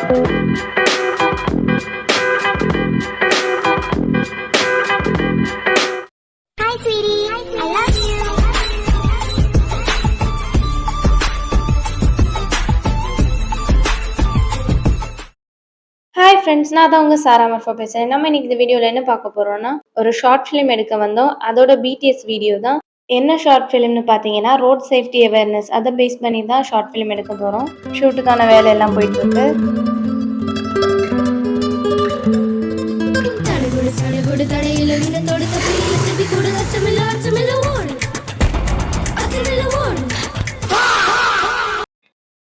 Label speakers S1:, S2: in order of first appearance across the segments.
S1: Hi friends, நான் தான் உங்கள் சாரா மர்ஃபா பேசுகிறேன். நம்ம இன்னைக்கு இந்த வீடியோவில் என்ன பார்க்க போகிறோம்னா, ஒரு ஷார்ட் ஃபிலிம் எடுக்க வந்தோம். அதோட பிடிஎஸ் வீடியோ தான். என்ன ஷார்ட் ஃபிலிம்னு பார்த்தீங்கன்னா, ரோட் சேஃப்டி அவேர்னஸ் அதை பேஸ் பண்ணி தான் ஷார்ட் ஃபிலிம் எடுக்க போகிறோம். ஷூட்டுக்கான வேலை எல்லாம் போயிட்டுருக்கு.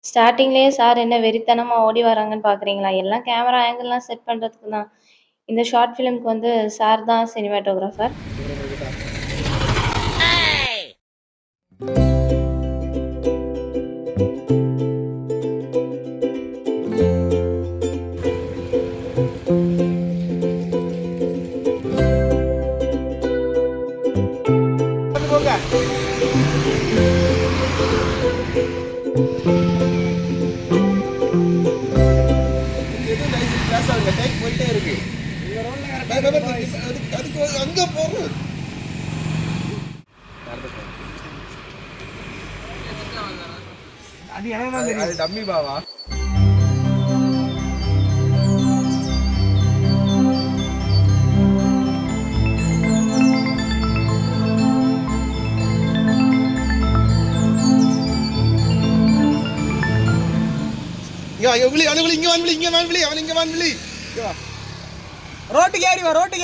S1: ஸ்டார்டிங்லேயே சார் என்ன வெறித்தனமாக ஓடி வராங்கன்னு பார்க்குறீங்களா? எல்லாம் கேமரா ஆங்கிள்லாம் செட் பண்ணுறதுக்கு தான். இந்த ஷார்ட் ஃபிலிம்க்கு வந்து சார் தான் சினிமாட்டோகிராஃபர்.
S2: டம்மி பாவா
S3: ரோட்டுக்கு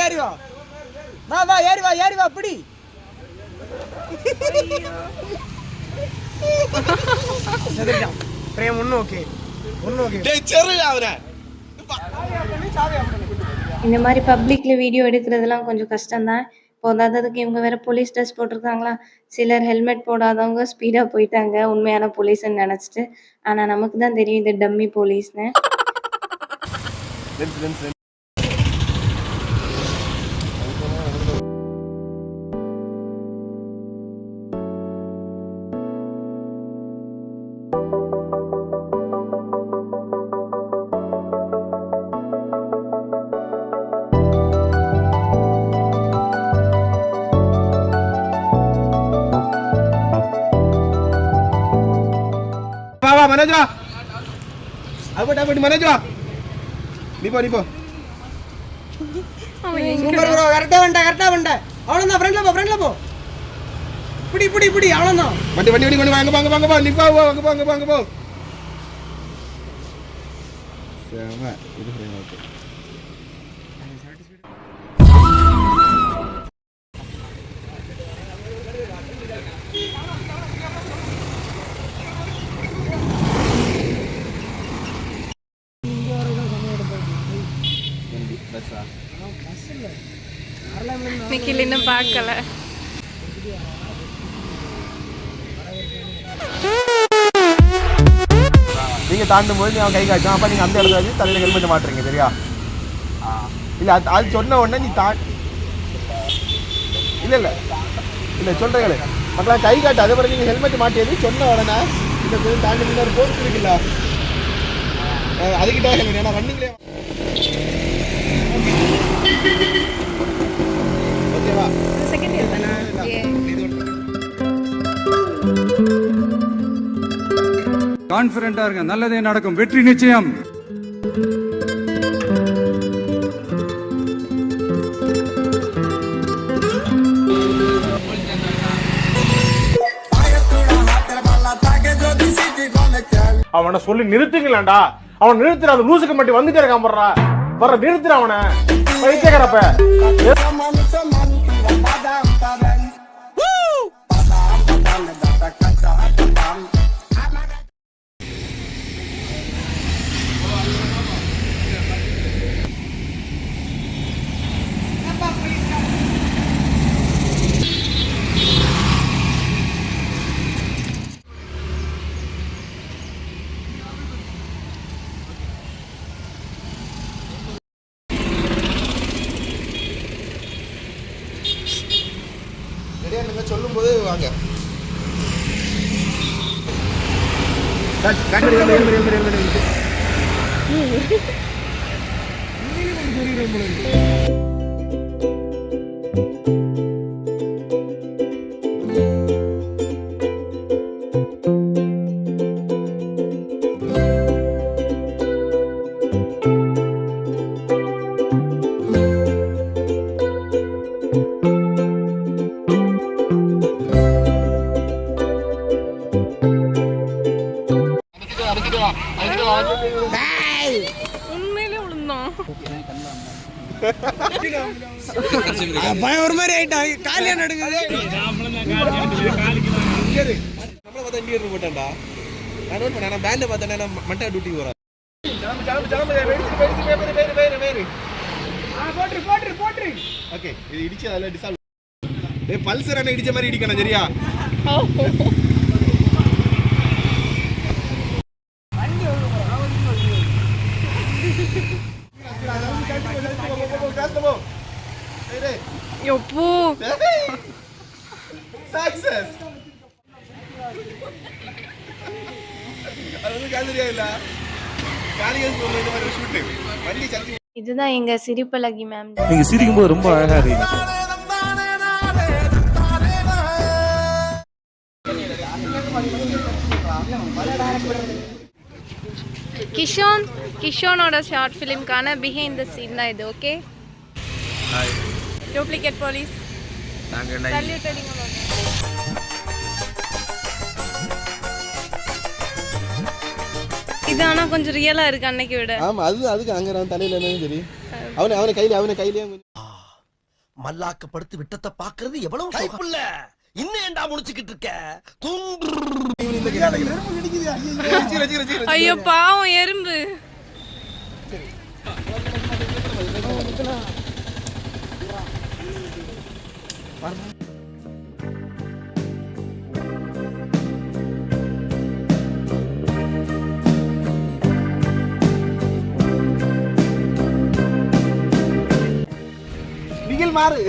S3: ஏறி வா வா ஏறி வா அப்படி பிரேம் ஓகே
S1: இந்த மாதிரி பப்ளிக்ல வீடியோ எடுக்கிறதுலாம் கொஞ்சம் கஷ்டம்தான். போதாததுக்கு இவங்க வேற போலீஸ் ட்ரெஸ் போட்டிருக்காங்களா. சிலர் ஹெல்மெட் போடாதவங்க ஸ்பீடா போயிட்டாங்க உண்மையான போலீஸ்ன்னு நினைச்சிட்டு. ஆனா நமக்கு தான் தெரியும் இது டம்மி போலீஸ்னு.
S2: മനോജ് മനോജ് നീ പോ
S3: கரெக்டா வண்ட அவ்வளவுதான் ஃப்ரெண்ட்ல போ இப்படி அவ்வளவுதான்
S2: வண்டி கொண்டு வாங்க நீ போ செம இது ஃப்ரேம் ஓகே
S1: நிக்கில் இன்னும் பார்க்கல.
S2: நீங்க தாண்டும் போது அவன் கை காய்ச்சான். அப்ப நீங்க அந்த இடத்துல வச்சு தலையில ஹெல்மெட் மாட்டுறீங்க, சரியா? இல்ல அது சொன்ன உடனே நீ இல்ல சொல்றீங்களே மக்களா கை காட்டு. அதே மாதிரி நீங்க ஹெல்மெட் மாட்டியது சொன்ன உடனே இந்த தாண்டி முன்னாடி போஸ்ட் இருக்குல்ல, அதுக்கிட்ட ஹெல்மெட். ஏன்னா ரன்னிங்லேயே ஓகேவா?
S1: செகண்ட் இயர் தானா?
S4: கான்ஃபிடென்ட்டா இருங்க, நல்லதே நடக்கும், வெற்றி நிச்சயம்.
S2: அவனை சொல்லி நிறுத்துங்களாண்டா. அவன் நிறுத்துற அந்த லூசுக்கு மட்டும் வந்துட்டே இருக்கான். வர்ற நிறுத்துற அவனை பைத்தியக்காரப்ப. சொல்லும் போது வாங்க.
S5: உண்மையிலே விழுந்தோம்.
S3: பயம் ஒரு மாதிரி ஆயிட்டான். காலியா நடுங்குது. நம்மள பார்த்தா இண்டியர் போட்டான்டா. நான் நோட் பண்ணேன். நான் பேண்ட பார்த்தேன். நான் மண்டா டியூட்டி போறேன். போட்ரு. ஓகே, இது இடிச்சு அதல டிசால்வ். டேய் பல்சர் அண்ணா இடிச்ச மாதிரி இடிக்கணும் சரியா?
S5: எப்போ
S3: சக்சஸ். அது காலியா இல்ல. காலியா சொல்ற மாதிரி ஷூட். வண்டி சத்தி.
S1: இதுதான் எங்க சிரிப்பழகி மேம்.
S6: நீங்க சிரிக்கும்போது ரொம்ப அழகா இருக்கீங்க.
S5: கிஷோனோட ஷார்ட் ஃபிலிம்கான பிஹைண்ட் த சீன் தான் இது. ஓகே, டூப்ளிகேட் போலீஸ் சல்யூட் அடிங்க. இது ஆனா கொஞ்சம் ரியலா இருக்கு அன்னைக்கு விட.
S3: ஆமா, அதுக்கு அங்க நான் தலையில என்னன்னு தெரியும். அவனை கையிலே
S7: மல்லாக்கப்படுத்து விட்டத்தை பாக்குறது எவ்வளவு கைப்புள்ள. இன்னும் ஏன்டா முடிச்சுக்கிட்டு இருக்க?
S5: ஐயோ பாவம் எறும்பு.
S3: நிகில் மாறு.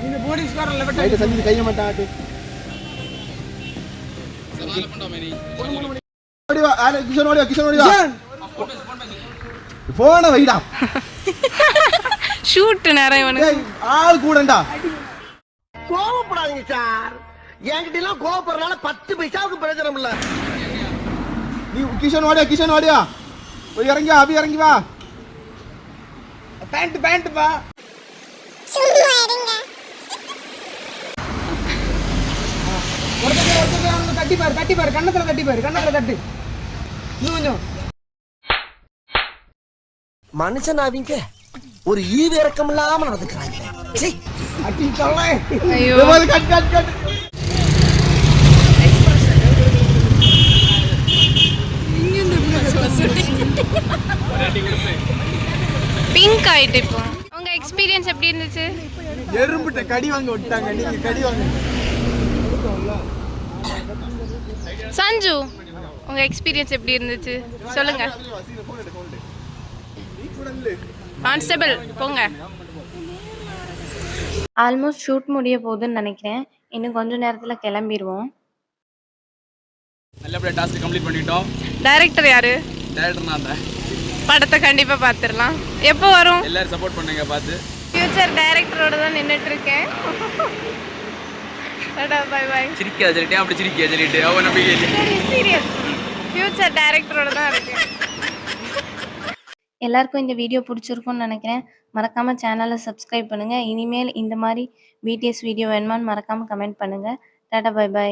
S3: இந்த போலீஸ்காரன் லெவட் ரைட் சந்தி கைய மாட்டாட்டு. சவால பண்ணா மேனி. ஓடி வா, கிஷன் ஓடி வா. போன வைடா.
S5: ஷூட் நேரா இவனுக்கு.
S3: ஆள் கூடண்டா.
S7: கோவப்படாதீங்க சார். என்கிட்ட எல்லாம் கோவப்படுறனால 10 பைசாவுக்கு பிரயோஜனம் இல்ல.
S3: நீ கிஷன் ஓடியா. போய் இறங்கி வா, அபி இறங்கி வா. பேண்ட் பா. சும்மா இருங்க. ஒருத்தர் தட்டி பாரு. கண்ணத்துல தட்டு. இன்னும் கொஞ்சம்.
S7: மனுஷன் அவங்க ஒரு ஈவு இறக்கம் இல்லாம நடந்துக்கிறாங்க.
S3: அட்டி சொல்லே.
S5: ஐயோ
S3: கட்.
S5: பிங்க் ஆயிட்டு. இப்போ உங்க எக்ஸ்பீரியன்ஸ் எப்படி இருந்துச்சு?
S3: எறும்புட்ட கடி வாங்க விட்டாங்க. நீங்க கடி வாங்க.
S5: சஞ்சு, உங்க எக்ஸ்பீரியன்ஸ் எப்படி இருந்துச்சு சொல்லுங்க. கான்ஸ்டபிள் போங்க.
S1: ஆல்மோஸ்ட் ஷூட் முடிய போகுதுன்னு நினைக்கிறேன். இன்னும் கொஞ்ச நேரத்தில் கிளம்பிடுவோம்.
S8: நல்லபடியாக டாஸ்க் கம்ப்ளீட் பண்ணிட்டோம்.
S5: டைரக்டர் யாரு?
S8: டேரக்டர் நான் தான்.
S5: படத்தை கண்டிப்பா பார்த்துடலாம். எப்போ வரும்?
S8: எல்லாரும் சப்போர்ட் பண்ணுங்க பார்த்து.
S5: ஃபியூச்சர் டைரக்டரோட தான் நின்றுட்டு இருக்கேன். பை.
S8: சிரிக்க சொல்லிட்டேன், அப்படி சிரிக்க சொல்லிட்டு அவ நம்பிக்கை இல்லை.
S5: சீரியஸ், ஃபியூச்சர் டைரக்டரோட தான் இருக்கேன்.
S1: எல்லாருக்கும் இந்த வீடியோ பிடிச்சிருக்கும்னு நினைக்கிறேன். மறக்காமல் சேனலை சப்ஸ்கிரைப் பண்ணுங்கள். இனிமேல் இந்த மாதிரி பிடிஎஸ் வீடியோ வேணுமான்னு மறக்காமல் கமெண்ட் பண்ணுங்கள். டாடா, பை.